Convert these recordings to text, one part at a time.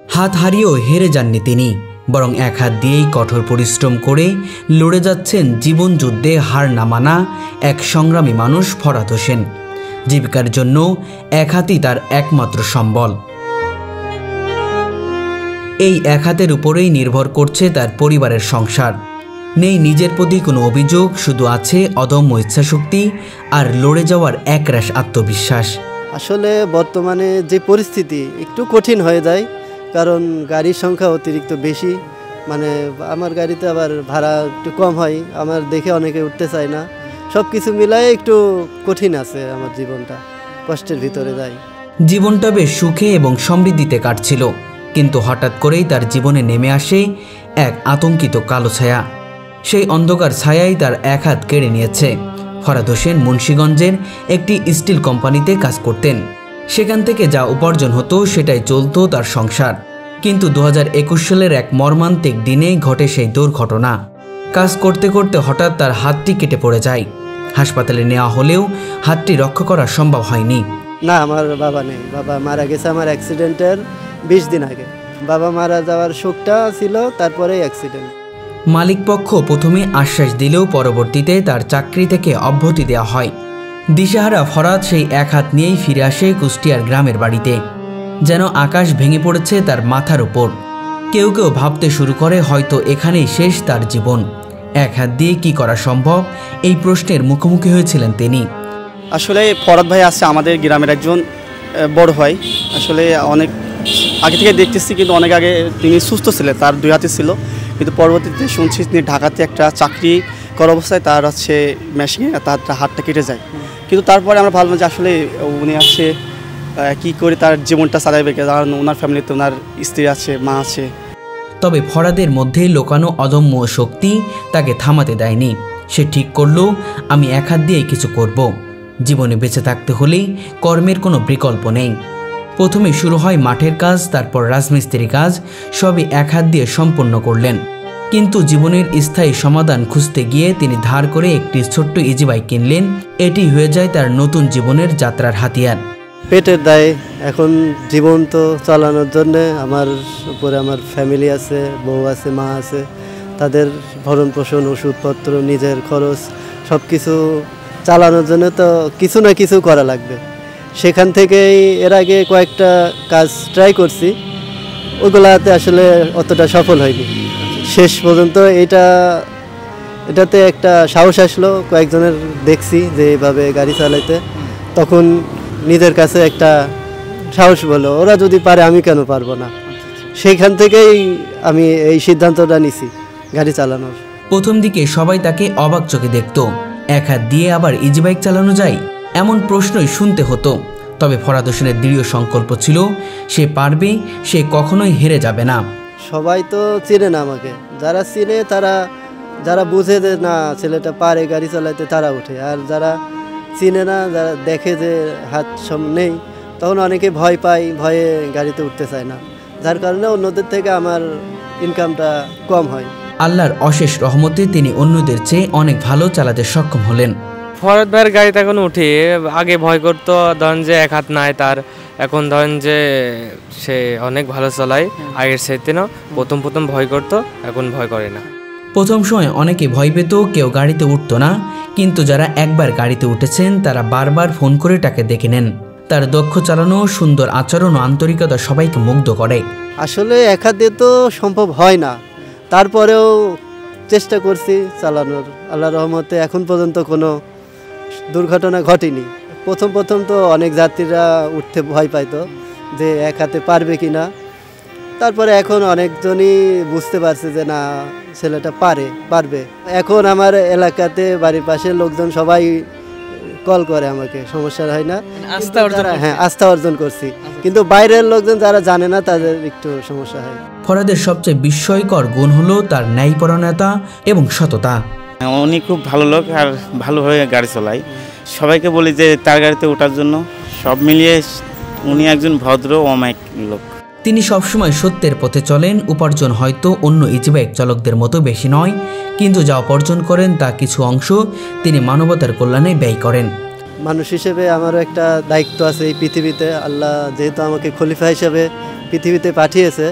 হাত হারিয়েও হেরে যাননি তিনি, বরং এক হাত দিয়েই কঠোর পরিশ্রম করে লড়ে যাচ্ছেন জীবন যুদ্ধে হার না মানা এক সংগ্রামী মানুষ ফরহাদ হোসেন। জীবিকার জন্য এক হাতই তার একমাত্র সম্বল। এই এক হাতের উপরেই নির্ভর করছে তার পরিবারের সংসার। নেই নিজের প্রতি কোনো অভিযোগ, শুধু আছে অদম্য ইচ্ছাশক্তি আর লড়ে যাওয়ার একরাশ আত্মবিশ্বাস। আসলে বর্তমানে যে পরিস্থিতি একটু কঠিন হয়ে যায়, কারণ গাড়ির সংখ্যা অতিরিক্ত বেশি। মানে আমার গাড়িতে আবার ভাড়া একটু কম হয়, আমার দেখে অনেকে উঠতে চায় না। সব কিছু মিলায়ে একটু কঠিন আছে আমার জীবনটা, কষ্টের ভিতরে যায়। জীবনটা বেশ সুখে এবং সমৃদ্ধিতে কাটছিল, কিন্তু হঠাৎ করেই তার জীবনে নেমে আসে এক আতঙ্কিত কালো ছায়া। সেই অন্ধকার ছায়াই তার এক হাত কেড়ে নিয়েছে। ফরহাদ হোসেন মুন্সিগঞ্জের একটি স্টিল কোম্পানিতে কাজ করতেন। সেখান থেকে যা উপার্জন হতো সেটাই চলত তার সংসার। কিন্তু 2021 সালের এক মর্মান্তিক দিনে ঘটে সেই দুর্ঘটনা। কাজ করতে করতে হঠাৎ তার হাতটি কেটে পড়ে যায়। হাসপাতালে নেওয়া হলেও হাতটি রক্ষা করা সম্ভব হয়নি। না, আমার বাবা নেই। বাবা মারা গেছে আমার অ্যাক্সিডেন্টের 20 দিন আগে। বাবা মারা যাওয়ার শোকটা ছিল, তারপরেই অ্যাক্সিডেন্ট। মালিকপক্ষ প্রথমে আশ্বাস দিলেও পরবর্তীতে তার চাকরি থেকে অব্যাহতি দেওয়া হয়। দিশেহারা ফরহাদ সেই এক হাত নিয়েই ফিরে আসে কুষ্টিয়ার গ্রামের বাড়িতে। যেন আকাশ ভেঙে পড়েছে তার মাথার উপর। কেউ কেউ ভাবতে শুরু করে হয়তো এখানেই শেষ তার জীবন। এক হাত দিয়ে কি করা সম্ভব, এই প্রশ্নের মুখোমুখি হয়েছিলেন তিনি। আসলে ফরহাদ ভাই আছে আমাদের গ্রামের একজন বড় ভাই। আসলে অনেক আগে থেকে দেখতেছি, কিন্তু অনেক আগে তিনি সুস্থ ছিলেন, তার 2 হাতে ছিল। কিন্তু পরবর্তীতে শুনছি তিনি ঢাকাতে একটা চাকরি করা অবস্থায় তার হচ্ছে মেশিনে তার হাতটা কেটে যায়। কিন্তু তারপরে আমরা ভাবলাম যে আসলে উনি আসছে কী করে তার জীবনটা চালাইবে, কারণ ওনার ফ্যামিলিতে ওনার স্ত্রী আছে, মা আছে। তবে ফরহাদের মধ্যে লোকানো অদম্য শক্তি তাকে থামাতে দেয়নি। সে ঠিক করলো, আমি এক হাত দিয়েই কিছু করব। জীবনে বেঁচে থাকতে হলেই কর্মের কোনো বিকল্প নেই। প্রথমে শুরু হয় মাঠের কাজ, তারপর রাজমিস্ত্রি কাজ, সবই এক হাত দিয়ে সম্পন্ন করলেন। কিন্তু জীবনের স্থায়ী সমাধান খুঁজতে গিয়ে তিনি ধার করে একটি ছোট্ট ইজি বাইক কিনলেন। এটি হয়ে যায় তার নতুন জীবনের যাত্রার হাতিয়ার। পেটের দায়ে এখন জীবন তো চালানোর জন্য আমার উপরে আমার ফ্যামিলি আছে, বউ আছে, মা আছে। তাদের ভরণ পোষণ, ওষুধপত্র, নিজের খরচ সব কিছু চালানোর জন্য তো কিছু না কিছু করা লাগবে। সেখান থেকেই এর আগে কয়েকটা কাজ ট্রাই করছি, ওগুলাতে আসলে অতটা সফল হয়নি। শেষ পর্যন্ত এটাতে একটা সাহস আসলো, কয়েকজনের দেখছি যে এভাবে গাড়ি চালাইতে, তখন নিজের কাছে একটা সাহস বলো, ওরা যদি পারে আমি কেন পারবো না। সেইখান থেকেই আমি এই সিদ্ধান্তটা নিছি গাড়ি চালানোর। প্রথম দিকে সবাই তাকে অবাক চোখে দেখত। এক হাত দিয়ে আবার ইজি বাইক চালানো যায়, এমন প্রশ্নই শুনতে হতো। তবে ফরহাদ হোসেনের দৃঢ় সংকল্প ছিল, সে পারবে, সে কখনোই হেরে যাবে না। সবাই তো চেনে না আমাকে, যারা চেনে তারা, যারা বুঝে যে না ছেলেটা পারে গাড়ি চালাইতে, তারা ওঠে। আর যারা চিনে না, যারা দেখে যে হাত নেই, তখন অনেকে ভয় পায়, ভয়ে গাড়িতে উঠতে চায় না, যার কারণে অন্যদের থেকে আমার ইনকামটা কম হয়। আল্লাহর অশেষ রহমতে তিনি অন্যদের চেয়ে অনেক ভালো চালাতে সক্ষম হলেন। ফরহাদ ভাইয়ের গাড়িতে এখন উঠি, আগে ভয় করতো, ধরেন যে এক হাত নাই তার, এখন ধরেন যে সে অনেক ভালো চালায়। আগের চাইতে না, প্রথম ভয় করতো, এখন ভয় করে না। প্রথম সময় অনেকে ভয় পেত, কেউ গাড়িতে উঠতো না। কিন্তু যারা একবার গাড়িতে উঠেছেন তারা বারবার ফোন করে তাকে দেখে নেন। তার দক্ষ চালানো, সুন্দর আচরণ ও আন্তরিকতা সবাইকে মুগ্ধ করে। আসলে এক হাত দিয়ে তো সম্ভব হয় না, তারপরেও চেষ্টা করছি চালানোর। আল্লাহর রহমতে এখন পর্যন্ত কোনো দুর্ঘটনা ঘটেনি। প্রথম তো অনেক যাত্রীরা উঠতে ভয় পাইতো যে এক হাতে পারবে কি না। তারপরে এখন অনেকজনই বুঝতে পারছে যে না, ছেলেটা পারবে। এখন আমার এলাকাতে বাড়ির পাশের লোকজন সবাই কল করে আমাকে, সমস্যা হয় না। হ্যাঁ, আস্থা অর্জন করছি। কিন্তু বাইরের লোকজন যারা জানে না তাদের একটু সমস্যা হয়। ফরহাদের সবচেয়ে বিস্ময়কর গুণ হলো তার ন্যায়পরায়ণতা এবং সততা। উনি খুব ভালো লোক আর ভালোভাবে গাড়ি চালায়। সবাইকে বলি যে তার গাড়িতে ওঠার জন্য। সব মিলিয়ে উনি একজন ভদ্র অমায়িক লোক। তিনি সবসময় সত্যের পথে চলেন। উপার্জন হয়তো অন্য ইজিবাইক চালকদের মতো বেশি নয়, কিন্তু যা উপার্জন করেন তা কিছু অংশ তিনি মানবতার কল্যাণে ব্যয় করেন। মানুষ হিসেবে আমারও একটা দায়িত্ব আছে এই পৃথিবীতে। আল্লাহ যেহেতু আমাকে খলিফা হিসেবে পৃথিবীতে পাঠিয়েছে,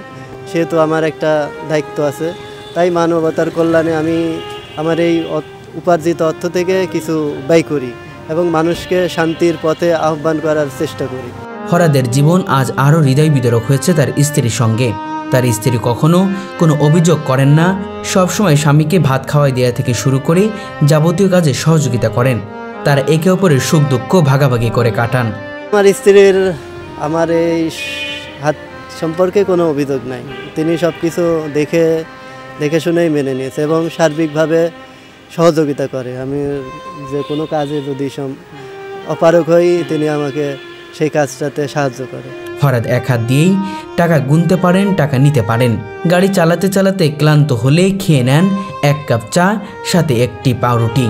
সেহেতু আমার একটা দায়িত্ব আছে। তাই মানবতার কল্যাণে আমি আমার এই উপার্জিত অর্থ থেকে কিছু ব্যয় করি এবং মানুষকে শান্তির পথে আহ্বান করার চেষ্টা করি। ফরহাদের জীবন আজ আরও হৃদয় বিদারক হয়েছে তার স্ত্রীর সঙ্গে। তার স্ত্রী কখনো কোনো অভিযোগ করেন না, সবসময় স্বামীকে ভাত খাওয়াই দেওয়া থেকে শুরু করে যাবতীয় কাজে সহযোগিতা করেন। তারা একে অপরের সুখ দুঃখ ভাগাভাগি করে কাটান। আমার স্ত্রীর আমার এই হাত সম্পর্কে কোনো অভিযোগ নাই। তিনি সব কিছু দেখে শুনেই মেনে নিয়েছে এবং সার্বিকভাবে সহযোগিতা করে। আমি যে কোনো কাজে যদি অপারগ হই, তিনি আমাকে সেই কাজটাতে সাহায্য করে। ফরহাদ এক হাত দিয়েই টাকা গুনতে পারেন, টাকা নিতে পারেন। গাড়ি চালাতে চালাতে ক্লান্ত হলে খেয়ে নেন 1 কাপ চা, সাথে একটি পাউরুটি।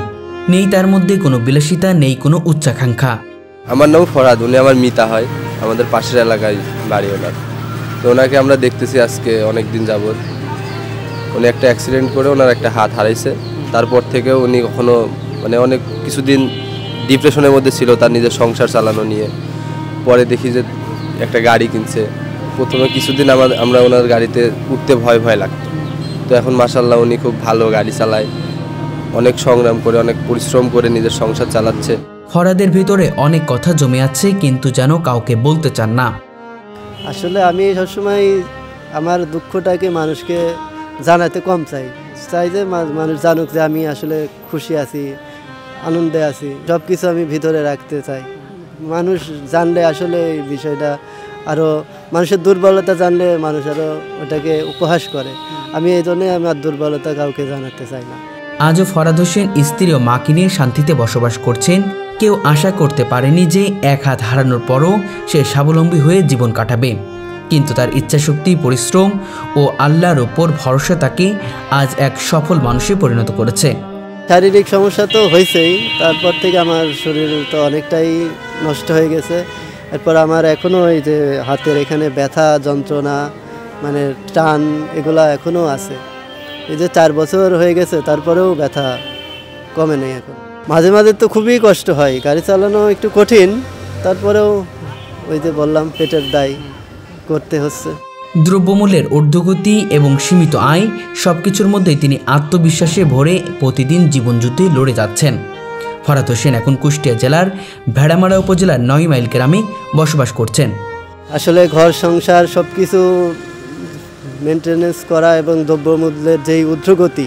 নেই তার মধ্যে কোনো বিলাসিতা, নেই কোনো উচ্চাকাঙ্ক্ষা। আমার নাম ফরহাদ, উনি আমার মিতা হয়, আমাদের পাশের এলাকায় বাড়ি ওনার। তো ওনাকে আমরা দেখতেছি আজকে অনেক দিন যাবৎ। উনি একটা অ্যাক্সিডেন্ট করে ওনার একটা হাত হারাইছে। তারপর থেকেও উনি কখনো অনেক কিছুদিন ডিপ্রেশনের মধ্যে ছিল তার নিজের সংসার চালানো নিয়ে। পরে দেখি যে একটা গাড়ি কিনছে। প্রথমে কিছুদিন আমরা ওনার গাড়িতে উঠতে ভয় লাগতো। তো এখন মাশাআল্লাহ উনি খুব ভালো গাড়ি চালায়, অনেক সংগ্রাম করে, অনেক পরিশ্রম করে নিজের সংসার চালাচ্ছে। ফরহাদের ভিতরে অনেক কথা জমে আছে, কিন্তু যেন কাউকে বলতে চান না। আসলে আমি সবসময় আমার দুঃখটাকে মানুষকে জানাতে কম চাই যে মানুষ জানুক যে আমি আসলে খুশি আছি, আনন্দে আছি। সব কিছু আমি ভিতরে রাখতে চাই। মানুষ জানলে আসলে এই বিষয়টা আরও, মানুষের দুর্বলতা জানলে মানুষ আরও ওটাকে উপহাস করে। আমি এই জন্যই আমার দুর্বলতা কাউকে জানাতে চাই না। আজও ফরহাদ হোসেন স্ত্রী ও মাকে নিয়ে শান্তিতে বসবাস করছেন। কেউ আশা করতে পারেনি যে এক হাত হারানোর পরও সে স্বাবলম্বী হয়ে জীবন কাটাবে, কিন্তু তার ইচ্ছাশক্তি, পরিশ্রম ও আল্লাহর ওপর ভরসা তাকে আজ এক সফল মানুষে পরিণত করেছে। শারীরিক সমস্যা তো হয়েছেই, তারপর থেকে আমার শরীর তো অনেকটাই নষ্ট হয়ে গেছে। এরপর আমার এখনও এই যে হাতের এখানে ব্যথা, যন্ত্রণা, টান, এগুলা এখনও আছে। এই যে 4 বছর হয়ে গেছে, তারপরেও ব্যথা কমে নেই। এখন মাঝে মাঝে তো খুবই কষ্ট হয়, গাড়ি চালানো একটু কঠিন, তারপরেও ওই যে বললাম পেটের দায় করতে হচ্ছে। দ্রব্যমূল্যের ঊর্ধ্বগতি এবং সীমিত আয় সবকিছুর মধ্যেই তিনি আত্মবিশ্বাসে ভরে প্রতিদিন জীবনযুদ্ধে লড়ে যাচ্ছেন। ফরহাদ হোসেন এখন কুষ্টিয়া জেলার ভেড়ামারা উপজেলার 9 মাইল গ্রামে বসবাস করছেন। আসলে ঘর সংসার সব কিছু মেনটেনেন্স করা এবং দ্রব্যমূল্যের যেই ঊর্ধ্বগতি,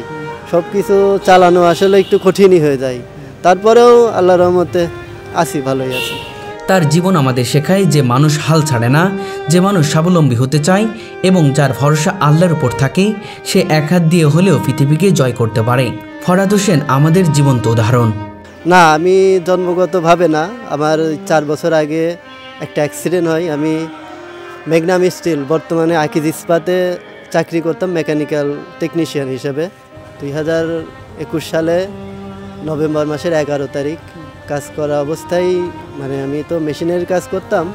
সব কিছু চালানো আসলে একটু কঠিনই হয়ে যায়। তারপরেও আল্লাহর রহমতে আছি, ভালোই আছি। তার জীবন আমাদের শেখায় যে মানুষ হাল ছাড়ে না, যে মানুষ স্বাবলম্বী হতে চায় এবং যার ভরসা আল্লাহর উপর থাকে, সে এক হাত দিয়ে হলেও পৃথিবীকে জয় করতে পারে। ফরহাদ হোসেন আমাদের জীবন্ত উদাহরণ। না, আমি জন্মগতভাবে না, আমার 4 বছর আগে একটা অ্যাক্সিডেন্ট হয়। আমি মেঘনাম স্টিল, বর্তমানে আকিজ ইস্পাতে চাকরি করতাম মেকানিক্যাল টেকনিশিয়ান হিসেবে। 2021 সালে নভেম্বর মাসের 11 তারিখ কাজ করা অবস্থায়, আমি তো মেশিনের কাজ করতাম,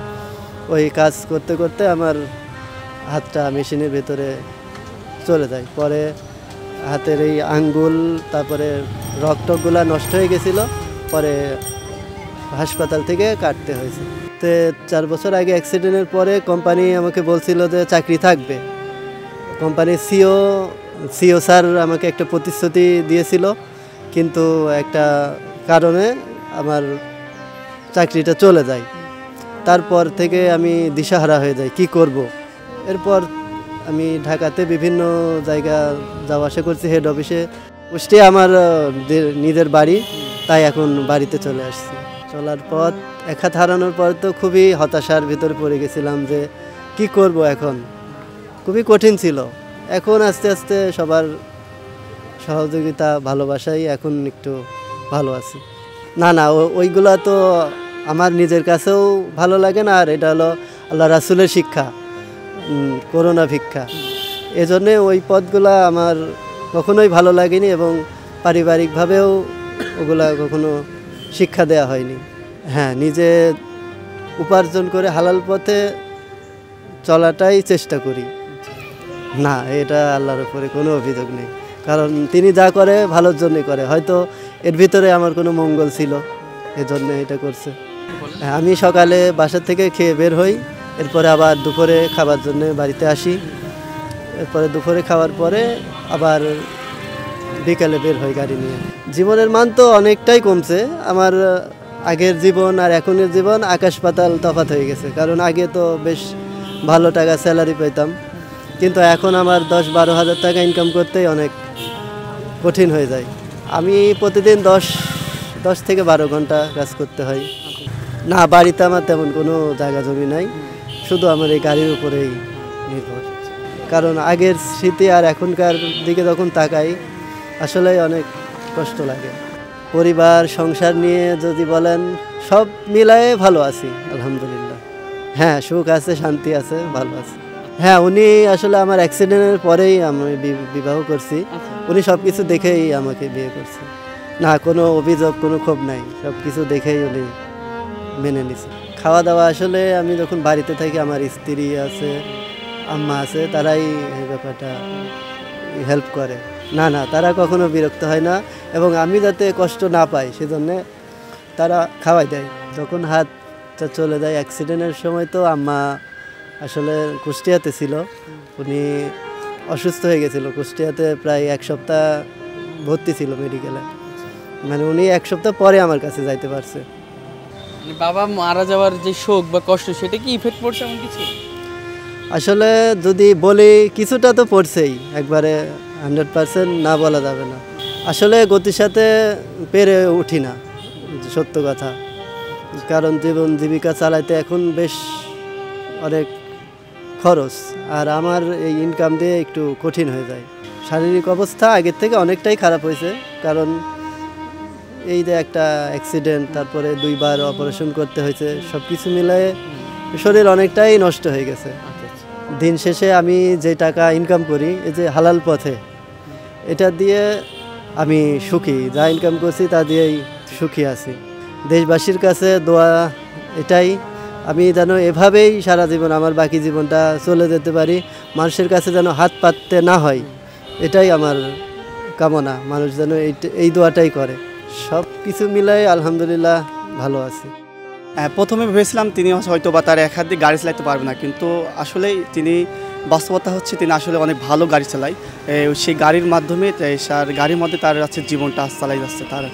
ওই কাজ করতে করতে আমার হাতটা মেশিনের ভেতরে চলে যায়। পরে হাতের এই আঙ্গুল, তারপরে রক্তগুলা নষ্ট হয়ে গেছিলো, পরে হাসপাতাল থেকে কাটতে হয়েছে। তো 4 বছর আগে অ্যাক্সিডেন্টের পরে কোম্পানি আমাকে বলছিল যে চাকরি থাকবে। কোম্পানির সিও স্যার আমাকে একটা প্রতিশ্রুতি দিয়েছিল, কিন্তু একটা কারণে আমার চাকরিটা চলে যায়। তারপর থেকে আমি দিশাহারা হয়ে যাই, কি করব। এরপর আমি ঢাকাতে বিভিন্ন জায়গা যাওয়া আসা করছি, হেড অফিসে। কুষ্টিয়া আমার নিজের বাড়ি, তাই এখন বাড়িতে চলে আসছি। চলার পথ, এক হাত হারানোর পর তো খুবই হতাশার ভিতরে পড়ে গেছিলাম যে কি করব এখন, খুবই কঠিন ছিল। এখন আস্তে আস্তে সবার সহযোগিতা, ভালোবাসাই এখন একটু ভালো আছি। না, ওইগুলা তো আমার নিজের কাছেও ভালো লাগে না, আর এটা হলো আল্লাহ রাসূলের শিক্ষা, করোনা ভিক্ষা। এজন্যে ওই পথগুলা আমার কখনোই ভালো লাগেনি এবং পারিবারিকভাবেও ওগুলা কখনো শিক্ষা দেয়া হয়নি। হ্যাঁ, নিজে উপার্জন করে হালাল পথে চলাটাই চেষ্টা করি। না, এটা আল্লাহর উপরে কোনো অভিযোগ নেই, কারণ তিনি যা করে ভালোর জন্যই করে। হয়তো এর ভিতরে আমার কোনো মঙ্গল ছিল, এজন্য এটা করছে। আমি সকালে বাসা থেকে খেয়ে বের হই, এরপরে আবার দুপুরে খাবার জন্য বাড়িতে আসি। এরপরে দুপুরে খাওয়ার পরে আবার বিকালে বের হই গাড়ি নিয়ে। জীবনের মান তো অনেকটাই কমছে। আমার আগের জীবন আর এখনের জীবন আকাশ পাতাল তফাৎ হয়ে গেছে। কারণ আগে তো বেশ ভালো টাকা স্যালারি পেতাম, কিন্তু এখন আমার 10-12 হাজার টাকা ইনকাম করতেই অনেক কঠিন হয়ে যায়। আমি প্রতিদিন 10 থেকে 12 ঘন্টা কাজ করতে হয়। না, বাড়িতে আমার তেমন কোনো জায়গা জমি নাই, শুধু আমার এই গাড়ির উপরেই নির্ভর। কারণ আগের স্মৃতি আর এখনকার দিকে যখন তাকাই আসলে অনেক কষ্ট লাগে। পরিবার সংসার নিয়ে যদি বলেন, সব মিলায়ে ভালো আছি আলহামদুলিল্লাহ। হ্যাঁ, সুখ আছে, শান্তি আছে, ভালো আছে। হ্যাঁ, উনি আসলে আমার অ্যাক্সিডেন্টের পরেই আমি বিবাহ করছি। উনি সব কিছু দেখেই আমাকে বিয়ে করছে। না, কোনো অভিযোগ, কোনো ক্ষোভ নাই, সব কিছু দেখেই উনি মেনে নিছে। খাওয়া দাওয়া আসলে আমি যখন বাড়িতে থাকি, আমার স্ত্রী আছে, আম্মা আছে, তারাই এই ব্যাপারটা হেল্প করে। না, তারা কখনো বিরক্ত হয় না, এবং আমি যাতে কষ্ট না পাই সেজন্যে তারা খাওয়াই দেয়। যখন হাতটা চলে যায় অ্যাক্সিডেন্টের সময়, তো আম্মা আসলে কুষ্টিয়াতে ছিল। উনি অসুস্থ হয়ে গেছিল, কুষ্টিয়াতে প্রায় 1 সপ্তাহ ভর্তি ছিল মেডিকেলে। মানে উনি 1 সপ্তাহ পরে আমার কাছে যাইতে পারছে। বাবা মারা যাওয়ার যে শোক বা কষ্ট, সেটা কি ইফেক্ট পড়ছে এমন কিছু? আসলে যদি বলি, কিছুটা তো পড়ছেই, একবারে 100% না বলা যাবে না। আসলে গতির সাথে পেরে উঠি না, সত্য কথা। কারণ জীবন জীবিকা চালাইতে এখন বেশ অনেক খরচ, আর আমার এই ইনকাম দিয়ে একটু কঠিন হয়ে যায়। শারীরিক অবস্থা আগের থেকে অনেকটাই খারাপ হয়েছে, কারণ এই যে একটা অ্যাক্সিডেন্ট, তারপরে 2 বার অপারেশন করতে হয়েছে, সব কিছু মিলায়ে শরীর অনেকটাই নষ্ট হয়ে গেছে। দিন শেষে আমি যে টাকা ইনকাম করি, এই যে হালাল পথে, এটা দিয়ে আমি সুখী। যা ইনকাম করছি তা দিয়েই সুখী আছি। দেশবাসীর কাছে দোয়া এটাই, আমি যেন এভাবেই সারা জীবন, আমার বাকি জীবনটা চলে যেতে পারি, মানুষের কাছে যেন হাত পাততে না হয়, এটাই আমার কামনা। মানুষ যেন এই দোয়াটাই করে। সব কিছু মিলাই আলহামদুলিল্লাহ ভালো আছি। প্রথমে ভেবেছিলাম তিনি হয়তো বা তার এক হাত দিয়ে গাড়ি চালাতে পারবে না, কিন্তু আসলেই তিনি, বাস্তবতা হচ্ছে তিনি আসলে অনেক ভালো গাড়ি চালায়। সেই গাড়ির মাধ্যমে, গাড়ির মধ্যে তার আছে জীবনটা চালাই যাচ্ছে, তার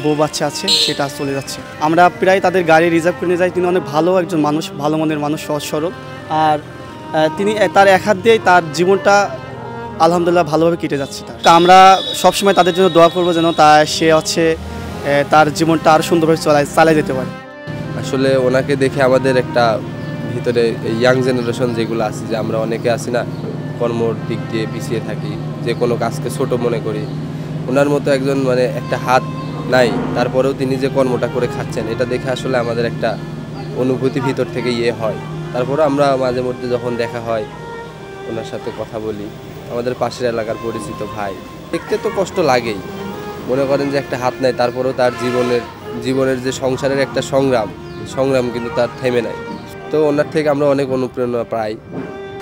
বউ বাচ্চা আছে, সেটা চলে যাচ্ছে। আমরা প্রায় তাদের গাড়ি রিজার্ভ করে নিয়ে যাই। তিনি অনেক ভালো একজন মানুষ, ভালো মনের মানুষ, সহজ সরল। আর তিনি তার এক হাত দিয়েই তার জীবনটা আলহামদুলিল্লাহ ভালোভাবে কেটে যাচ্ছে। তা আমরা সবসময় তাদের জন্য দোয়া করবো, যেন সে হচ্ছে তার জীবনটা আরও সুন্দরভাবে চালাই যেতে পারে। আসলে ওনাকে দেখে আমাদের একটা ভিতরে ইয়াং জেনারেশন যেগুলো আছে, যে আমরা অনেকে আছি না, কর্মর দিক দিয়ে পিছিয়ে থাকি, যে কোনো কাজকে ছোট মনে করি। ওনার মতো একজন, মানে একটা হাত নাই, তারপরেও তিনি যে কর্মটা করে খাচ্ছেন, এটা দেখে আসলে আমাদের একটা অনুভূতি ভিতর থেকে হয়। তারপরে আমরা মাঝে মধ্যে যখন দেখা হয়, ওনার সাথে কথা বলি। আমাদের পাশের এলাকার পরিচিত ভাই, দেখতে তো কষ্ট লাগেই। মনে করেন যে একটা হাত নাই, তারপরেও তার জীবনের যে সংসারের একটা সংগ্রাম কিন্তু তার থেমে নাই। তো ওনার থেকে আমরা অনেক অনুপ্রেরণা পাই।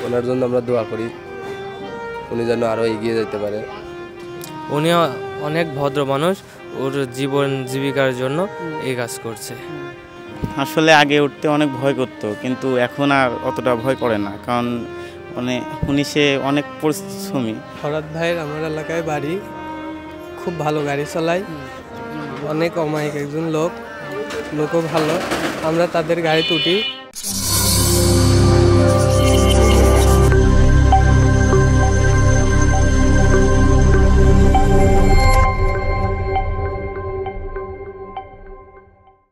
ওনার জন্য আমরা দোয়া করি, উনি যেন আরও এগিয়ে যেতে পারে। উনি অনেক ভদ্র মানুষ, ওর জীবন জীবিকার জন্য এই কাজ করছে। আসলে আগে উঠতে অনেক ভয় করতো, কিন্তু এখন আর অতটা ভয় করে না, কারণ উনি সে অনেক পরিশ্রমী। ফরহাদ ভাইয়ের আমার এলাকায় বাড়ি, খুব ভালো গাড়ি চালায়, অনেক অমায়িক একজন লোকও ভালো। আমরা তাদের গাড়িতে উঠি।